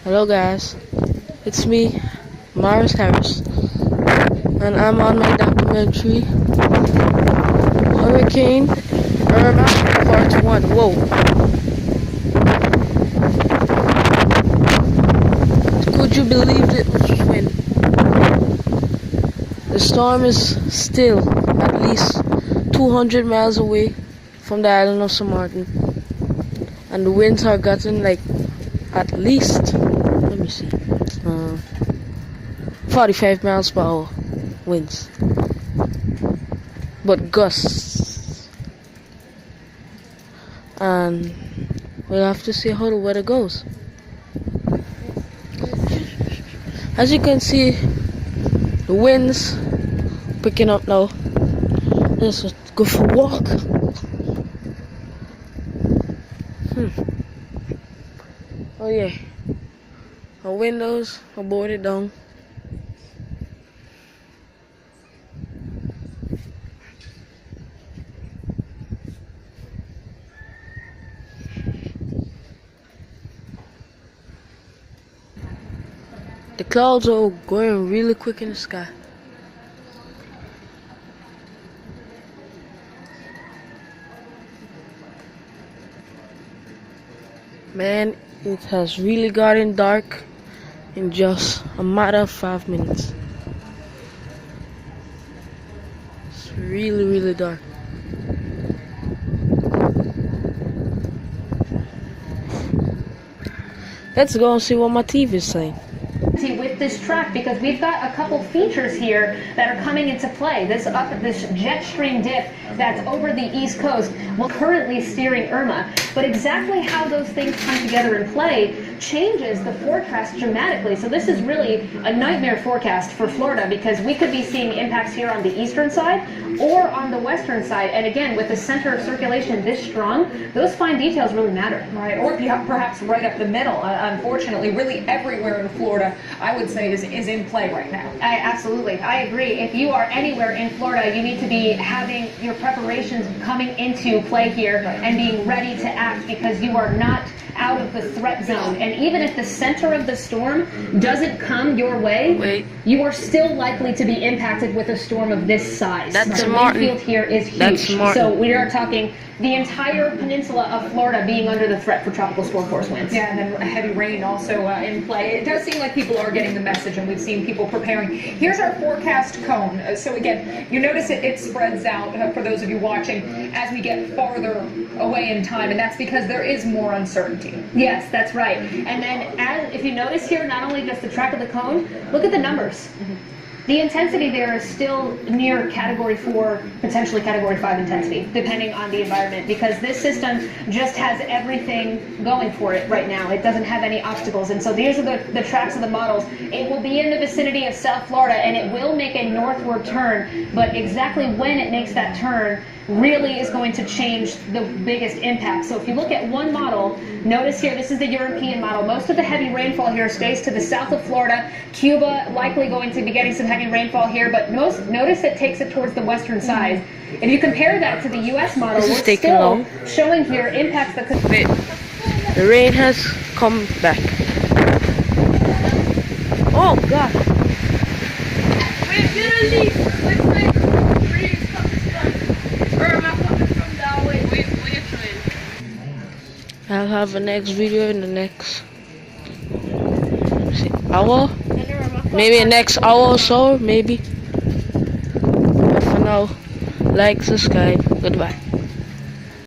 Hello guys, it's me, Mars Harris, and I'm on my documentary, Hurricane Irma Part 1. Whoa. Could you believe it was wind? The storm is still at least 200 miles away from the island of St. Martin, and the winds are getting like at least, let me see, 45 miles per hour winds, but gusts, and we'll have to see how the weather goes. As you can see, the winds picking up now. Let's go for a walk. Oh yeah, our windows are boarded down. The clouds are going really quick in the sky. Man, it has really gotten dark in just a matter of 5 minutes. It's really dark. Let's go and see what my TV is saying. With this track, because we've got a couple features here that are coming into play. This jet stream dip that's over the East Coast will currently steering Irma, but exactly how those things come together and play changes the forecast dramatically. So this is really a nightmare forecast for Florida, because we could be seeing impacts here on the eastern side or on the western side, and again, with the center of circulation this strong, those fine details really matter. Right, or perhaps right up the middle. Unfortunately, really everywhere in Florida, I would say, is in play right now. Absolutely, I agree. If you are anywhere in Florida, you need to be having your preparations coming into play here and being ready to act, because you are not out of the threat zone. And even if the center of the storm doesn't come your way, you are still likely to be impacted with a storm of this size. The wind field here is huge. So we are talking the entire peninsula of Florida being under the threat for tropical storm force winds. Yeah, and then heavy rain also in play. It does seem like people are getting the message, and we've seen people preparing. Here's our forecast cone. So again, you notice it spreads out for those of you watching as we get farther away in time, and that's because there is more uncertainty. Yes, that's right. And then if you notice here, not only just the track of the cone, look at the numbers. The intensity there is still near Category 4, potentially Category 5 intensity, depending on the environment, because this system just has everything going for it right now. It doesn't have any obstacles. And so these are the tracks of the models. It will be in the vicinity of South Florida, and it will make a northward turn, but exactly when it makes that turn really is going to change the biggest impact. So if you look at one model, notice here, this is the European model. Most of the heavy rainfall here stays to the south of Florida. Cuba likely going to be getting some heavy rainfall here, but notice it takes it towards the western side. If you compare that to the U.S. model, we're still showing here impacts that could... The rain has come back. Oh God! We're gonna leave. Let's make trees coming from that way. We're trying. I'll have a next video in the next hour, maybe next hour or so, maybe. But for now, like, subscribe, goodbye.